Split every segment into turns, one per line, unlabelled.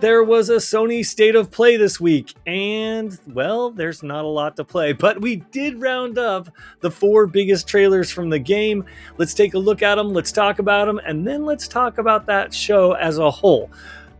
There was a Sony State of Play this week, and, well, there's not a lot to play, but we did round up the 4 biggest trailers from the game. Let's take a look at them, let's talk about them, and then let's talk about that show as a whole.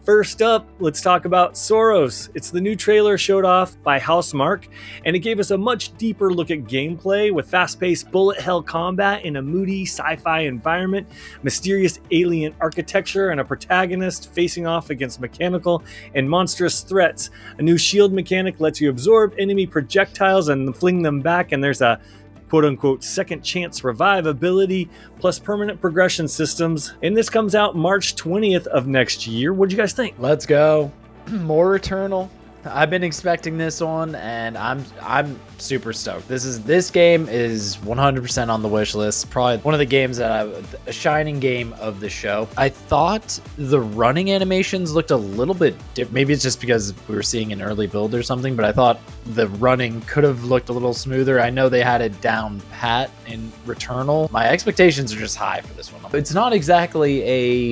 First up, let's talk about Saros. It's the new trailer showed off by Housemarque, and it gave us a much deeper look at gameplay with fast-paced bullet hell combat in a moody sci-fi environment, mysterious alien architecture, and a protagonist facing off against mechanical and monstrous threats. A new shield mechanic lets you absorb enemy projectiles and fling them back, and there's a quote-unquote second chance revive ability plus permanent progression systems, and this comes out March 20th of next year. What do you guys think?
Let's go. More Returnal. I've been expecting this one, and I'm super stoked. This game is 100% on the wish list. Probably one of the games a shining game of the show. I thought the running animations looked a little bit different. Maybe it's just because we were seeing an early build or something, but I thought the running could have looked a little smoother. I know they had it down pat in Returnal. My expectations are just high for this one. It's not exactly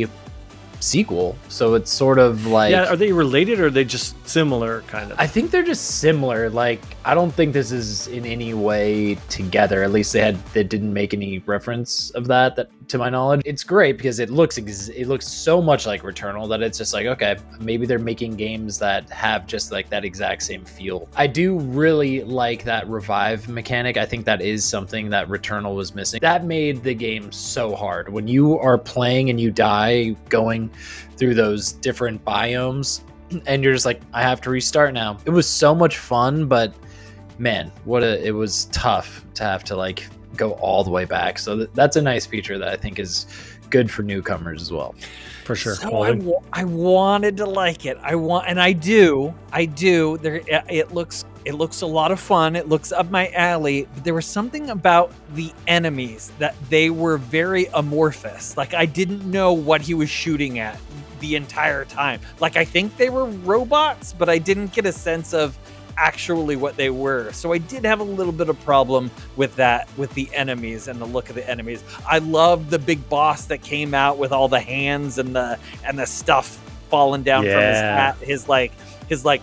a sequel, so it's sort of like,
yeah, are they related or are they just similar kind of?
I think they're just similar. Like, I don't think this is in any way together. At least they didn't make any reference of that to my knowledge. It's great because it looks so much like Returnal that it's just like, okay, maybe they're making games that have just like that exact same feel. I do really like that revive mechanic. I think that is something that Returnal was missing. That made the game so hard. When you are playing and you die going through those different biomes and you're just like, I have to restart now. It was so much fun, but man, it was tough to have to like go all the way back. So that's a nice feature that I think is good for newcomers as well.
For sure.
So I wanted to like it. I do. It looks a lot of fun. It looks up my alley. But there was something about the enemies that they were very amorphous. Like, I didn't know what he was shooting at the entire time. Like, I think they were robots, but I didn't get a sense of actually what they were. So I did have a little bit of problem with that, with the enemies and the look of the enemies. I loved the big boss that came out with all the hands and the stuff falling down from his hat, his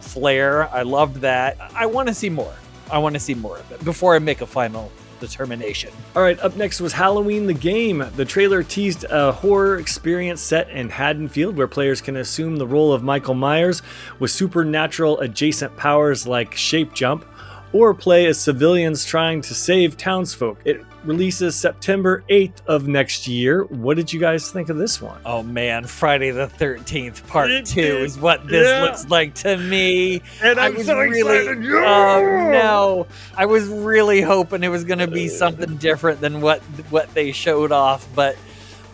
flare. I loved that. I want to see more. I want to see more of it before I make a final determination.
All right, up next was Halloween the Game. The trailer teased a horror experience set in Haddonfield where players can assume the role of Michael Myers with supernatural adjacent powers like shape jump, or play as civilians trying to save townsfolk. It releases September 8th of next year. What did you guys think of this one?
Oh man, Friday the 13th Part 2 is what this looks like to me.
And I'm so excited.
Oh no. I was really hoping it was going to be something different than what they showed off, but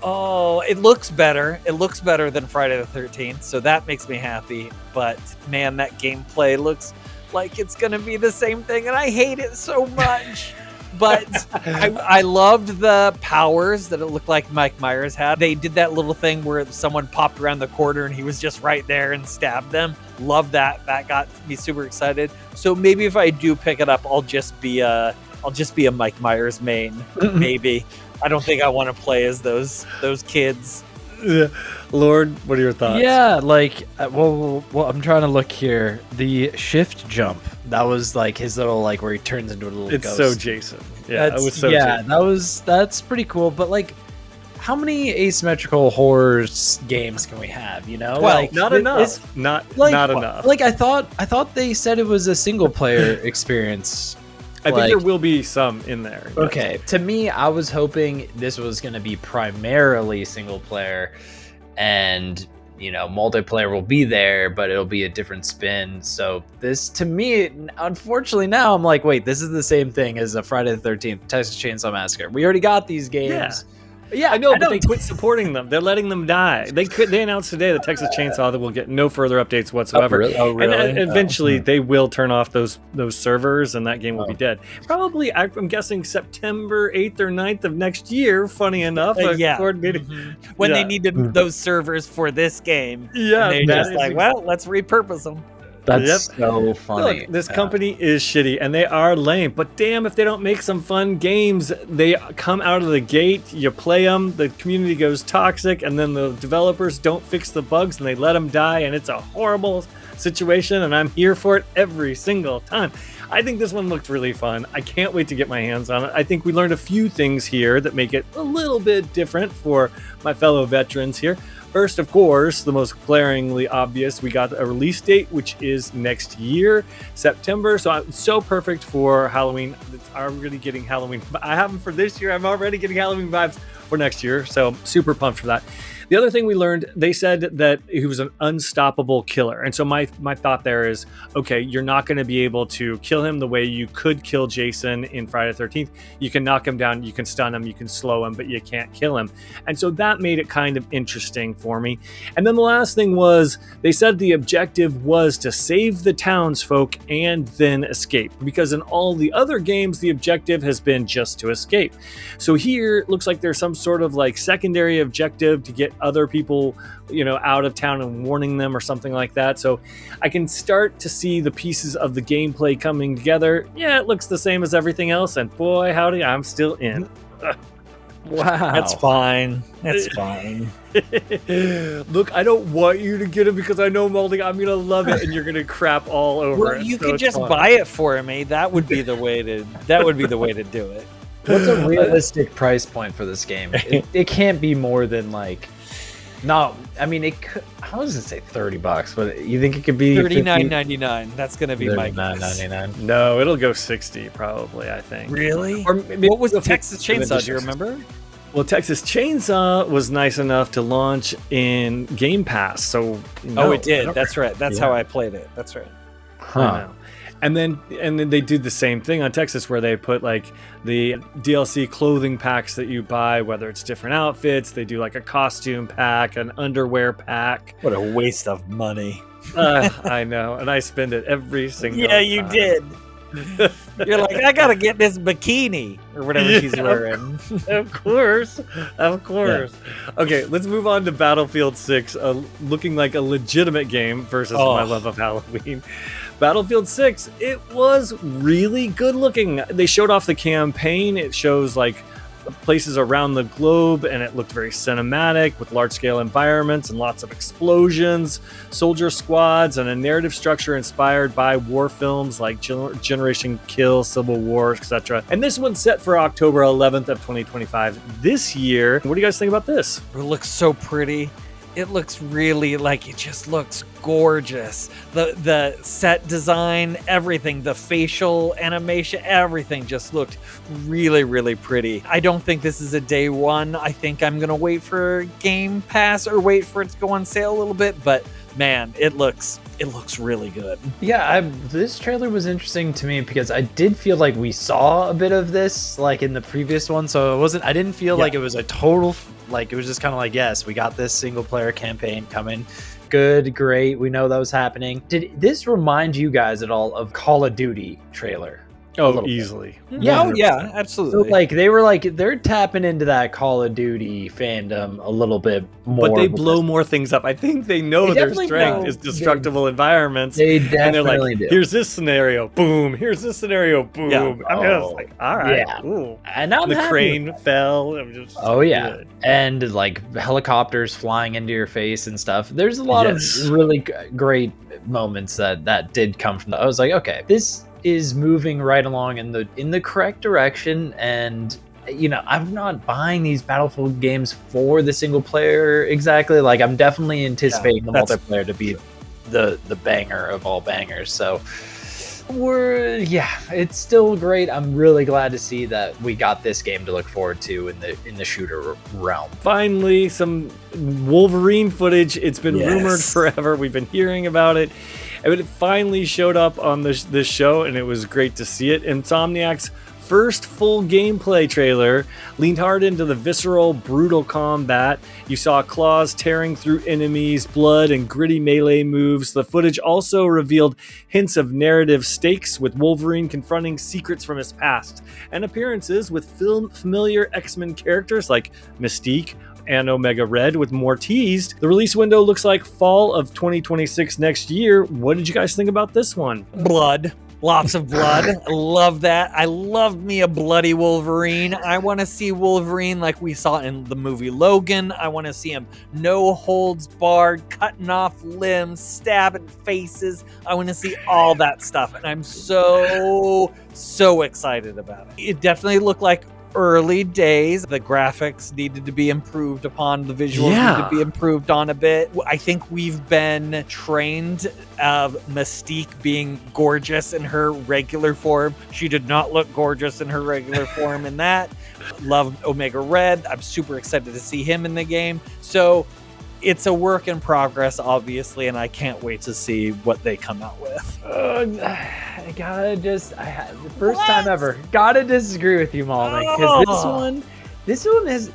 it looks better. It looks better than Friday the 13th, so that makes me happy. But man, that gameplay looks like it's going to be the same thing, and I hate it so much. But I loved the powers that it looked like Mike Myers had. They did that little thing where someone popped around the corner and he was just right there and stabbed them. Love that. That got me super excited. So maybe if I do pick it up, I'll just be a Mike Myers main. Maybe. I don't think I want to play as those kids.
Lord, what are your thoughts?
Yeah, like, well, I'm trying to look here. The shift jump, that was like his little, like, where he turns into a little
it's
ghost.
So Jason. Yeah, it was so Jason.
That's pretty cool. But like, how many asymmetrical horror games can we have? You know,
well,
like,
not enough. Not enough.
Like, I thought they said it was a single player experience.
I think there will be some in there.
Okay. To me, I was hoping this was going to be primarily single player and, you know, multiplayer will be there, but it'll be a different spin. So this, to me, unfortunately now I'm like, wait, this is the same thing as a Friday the 13th, Texas Chainsaw Massacre. We already got these games.
Yeah. Yeah, I know, but they quit supporting them. They're letting them die. They announced today that Texas Chainsaw that will get no further updates whatsoever.
Oh, really?
And eventually they will turn off those servers and that game will be dead. Probably, I'm guessing September 8th or 9th of next year, funny enough.
When they needed those servers for this game.
Yeah.
And they're just like, well, let's repurpose them.
That's so funny.
Look, this company is shitty and they are lame, but damn if they don't make some fun games. They come out of the gate, you play them, the community goes toxic, and then the developers don't fix the bugs and they let them die, and it's a horrible situation, and I'm here for it every single time. I think this one looked really fun. I can't wait to get my hands on it. I think we learned a few things here that make it a little bit different for my fellow veterans here. First, of course, the most glaringly obvious, we got a release date, which is next year, September. So it's so perfect for Halloween. It's already getting Halloween. I have them for this year. I'm already getting Halloween vibes for next year. So super pumped for that. The other thing we learned, they said that he was an unstoppable killer. And so my thought there is, okay, you're not going to be able to kill him the way you could kill Jason in Friday the 13th. You can knock him down, you can stun him, you can slow him, but you can't kill him. And so that made it kind of interesting for me. And then the last thing was, they said the objective was to save the townsfolk and then escape. Because in all the other games, the objective has been just to escape. So here, it looks like there's some sort of like secondary objective to get other people, out of town and warning them or something like that. So I can start to see the pieces of the gameplay coming together. Yeah, it looks the same as everything else, and boy, howdy, I'm still in.
Wow. That's fine. That's fine.
Look, I don't want you to get it because I know Molding, I'm gonna love it, and you're gonna crap all over it.
You could just buy it for me. That would be the way to. That would be the way to do it.
What's a realistic price point for this game? It can't be more than like. No, I mean it could. I was gonna say $30, but you think it could be
$39.99? That's gonna be my guess.
$39.99.
No, it'll go 60 probably. I think.
Really?
Or maybe
what was the Texas Chainsaw? Do you remember?
Well, Texas Chainsaw was nice enough to launch in Game Pass, so.
Oh, it did. That's right. That's how I played it. That's right.
Huh. And then they do the same thing on Texas, where they put like the DLC clothing packs that you buy, whether it's different outfits. They do like a costume pack, an underwear pack.
What a waste of money.
I know, and I spend it every single time.
Yeah, you did. You're like, I gotta get this bikini or whatever she's wearing.
Of course. Yeah. Okay, let's move on to Battlefield 6, looking like a legitimate game versus my love of Halloween. Battlefield 6, it was really good looking. They showed off the campaign. It shows like places around the globe, and it looked very cinematic with large-scale environments and lots of explosions, soldier squads, and a narrative structure inspired by war films like Generation Kill, Civil War, etc. And this one's set for October 11th of 2025 this year. What do you guys think about this?
It looks so pretty. It looks really it just looks gorgeous. The set design, everything, the facial animation, everything just looked really, really pretty. I don't think this is a day one. I think I'm going to wait for Game Pass or wait for it to go on sale a little bit. But man, it looks really good.
Yeah, this trailer was interesting to me because I did feel like we saw a bit of this like in the previous one. So I didn't feel like it was a total, like it was just kind of like, yes, we got this single player campaign coming. Good, great. We know that was happening. Did this remind you guys at all of Call of Duty trailer?
Oh, easily.
Yeah, oh, yeah, absolutely.
So they're tapping into that Call of Duty fandom a little bit more.
But they blow more things up. I think they know their strength is destructible environments.
They definitely
and they're like,
do.
Here's this scenario, boom. Here's this scenario, boom.
Yeah.
I'm just like, all right.
Yeah.
Ooh.
And I'm
the
happy
crane fell. I'm just
good. And like helicopters flying into your face and stuff. There's a lot of really great moments that did come from that. I was like, okay, this is moving right along in the correct direction, and I'm not buying these Battlefield games for the single player exactly. Like I'm definitely anticipating the multiplayer to be the banger of all bangers. So it's still great. I'm really glad to see that we got this game to look forward to in the shooter realm.
Finally, some Wolverine footage. It's been rumored forever. We've been hearing about it. And it finally showed up on this show, and it was great to see it. Insomniac's first full gameplay trailer leaned hard into the visceral, brutal combat. You saw claws tearing through enemies, blood, and gritty melee moves. The footage also revealed hints of narrative stakes, with Wolverine confronting secrets from his past, and appearances with familiar X-Men characters like Mystique, and Omega Red with more teased. The release window looks like fall of 2026 next year. What did you guys think about this one?
Blood. Lots of blood. I love that. I love me a bloody Wolverine. I want to see Wolverine like we saw in the movie Logan. I want to see him no holds barred, cutting off limbs, stabbing faces. I want to see all that stuff. And I'm so excited about it. It definitely looked like early days. The graphics needed to be improved upon. The visuals need to be improved on a bit. I think we've been trained of Mystique being gorgeous in her regular form. She did not look gorgeous in her regular form in that. Love Omega Red. I'm super excited to see him in the game. So it's a work in progress, obviously, and I can't wait to see what they come out with.
I gotta just, the first time ever, gotta disagree with you, Molly, because this one has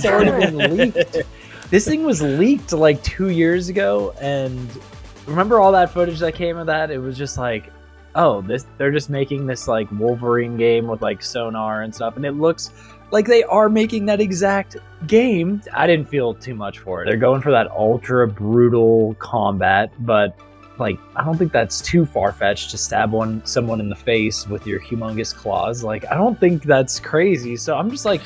already been leaked. This thing was leaked like 2 years ago, and remember all that footage that came of that? It was just like, oh, they're just making this like Wolverine game with like sonar and stuff, and it looks like they are making that exact game. I didn't feel too much for it. They're going for that ultra brutal combat, but like, I don't think that's too far-fetched to stab someone in the face with your humongous claws. Like, I don't think that's crazy. So I'm just like,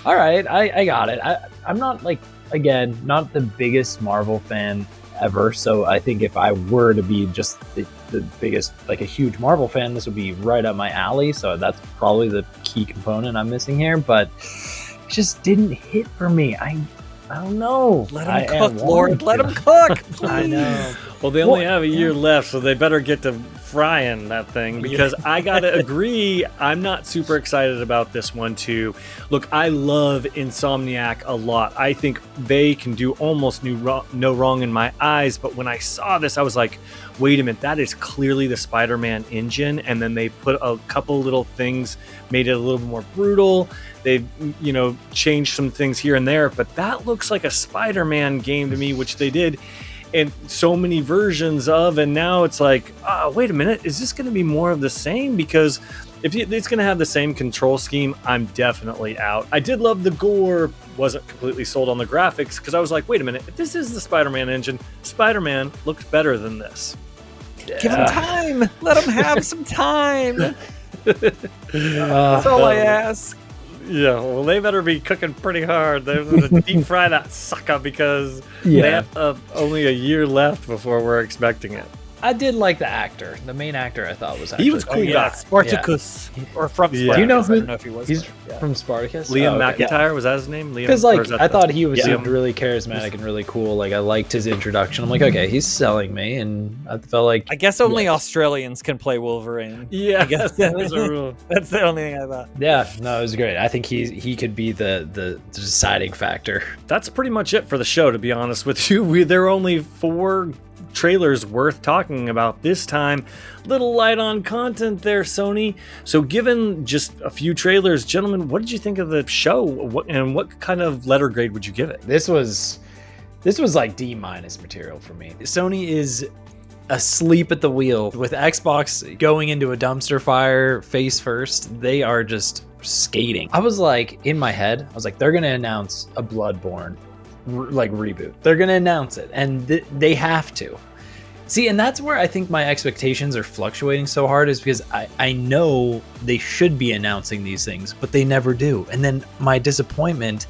all right, I got it. I'm not like, again, not the biggest Marvel fan ever. So I think if I were to be just the biggest, like a huge Marvel fan, this would be right up my alley. So that's probably the key component I'm missing here, but it just didn't hit for me. I don't know.
Let him cook, Lord. Let him cook.
I know.
Well, they only have a year left, so they better get to frying that thing, because I gotta agree, I'm not super excited about this one too. Look, I love Insomniac a lot. I think they can do almost no wrong in my eyes, but when I saw this, I was like, wait a minute, that is clearly the Spider-Man engine, and then they put a couple little things, made it a little more brutal. They've, changed some things here and there, but that looks like a Spider-Man game to me, which they did and so many versions of, and now it's like, wait a minute, is this going to be more of the same? Because if it's going to have the same control scheme, I'm definitely out. I did love the gore, wasn't completely sold on the graphics, because I was like, wait a minute, if this is the Spider-Man engine, Spider-Man looks better than this.
Yeah. Give him time. Let him have some time. That's all I ask.
Yeah, well, they better be cooking pretty hard. They're going to deep fry that sucker, because they have only a year left before we're expecting it.
I did like the actor. The main actor, I thought was actually...
He was cool.
Spartacus. Yeah. Or from Spartacus.
Do you know
I don't know if he was.
He's from Spartacus?
Liam McIntyre, was that his name?
Because I thought he seemed really charismatic and really cool. Like, I liked his introduction. I'm like, okay, he's selling me, and I felt like...
I guess only Australians can play Wolverine.
Yeah,
I guess
that's a rule.
That's the only thing I thought.
Yeah, no, it was great. I think he could be the deciding factor.
That's pretty much it for the show, to be honest with you. There are only 4 trailers worth talking about this time. Little light on content there, Sony. So given just a few trailers, gentlemen, what did you think of the show? What kind of letter grade would you give it?
This was like D- material for me. Sony is asleep at the wheel with Xbox going into a dumpster fire face first. They are just skating. I was like, in my head, I was like, they're gonna announce a Bloodborne reboot. They're gonna announce it, and they have to. See, and that's where I think my expectations are fluctuating so hard, is because I know they should be announcing these things, but they never do. And then my disappointment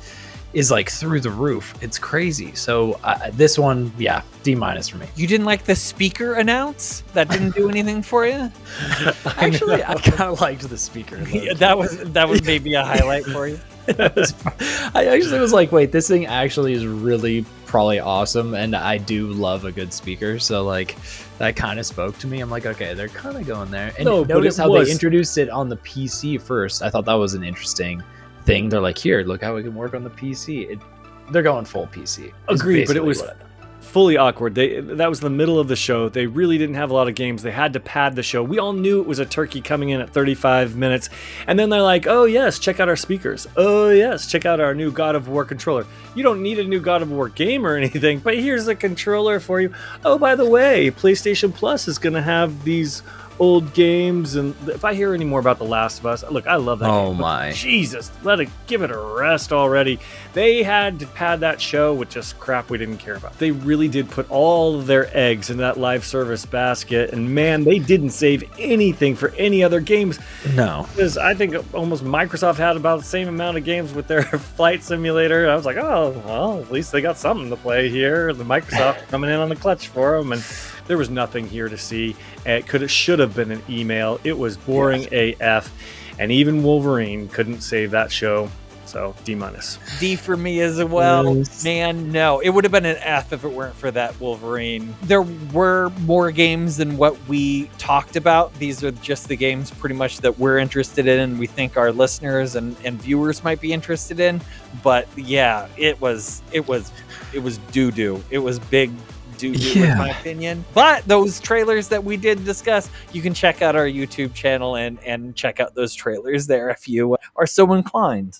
is like through the roof. It's crazy. So this one, D- for me.
You didn't like the speaker announce? That didn't do anything for you?
Actually, I kind of liked the speaker.
Yeah, that was maybe a highlight for you.
I actually was like, wait, this thing actually is really probably awesome, and I do love a good speaker, so like that kind of spoke to me. I'm like, okay, they're kind of going there. And notice how they introduced it on the PC first. I thought that was an interesting thing. They're like, here, look how we can work on the PC. They're going full PC.
Agreed, but it was fully awkward. That was the middle of the show. They really didn't have a lot of games. They had to pad the show. We all knew it was a turkey coming in at 35 minutes. And then they're like, oh yes, check out our speakers. Oh yes, check out our new God of War controller. You don't need a new God of War game or anything, but here's a controller for you. Oh, by the way, PlayStation Plus is going to have these old games. And if I hear any more about The Last of Us, look, I love that
Oh
game, but
my.
Jesus, give it a rest already. They had to pad that show with just crap we didn't care about. They really did put all of their eggs in that live service basket, and man, they didn't save anything for any other games.
No.
Because I think almost Microsoft had about the same amount of games with their flight simulator. I was like, oh, well, at least they got something to play here. The Microsoft coming in on the clutch for them, and there was nothing here to see. It should have been an email. It was boring AF, and even Wolverine couldn't save that show. So D-.
D for me as well.
Yes.
Man, no. It would have been an F if it weren't for that Wolverine. There were more games than what we talked about. These are just the games pretty much that we're interested in and we think our listeners and viewers might be interested in. But yeah, it was doo-doo. It was big doo-doo in my opinion. But those trailers that we did discuss, you can check out our YouTube channel and check out those trailers there if you are so inclined.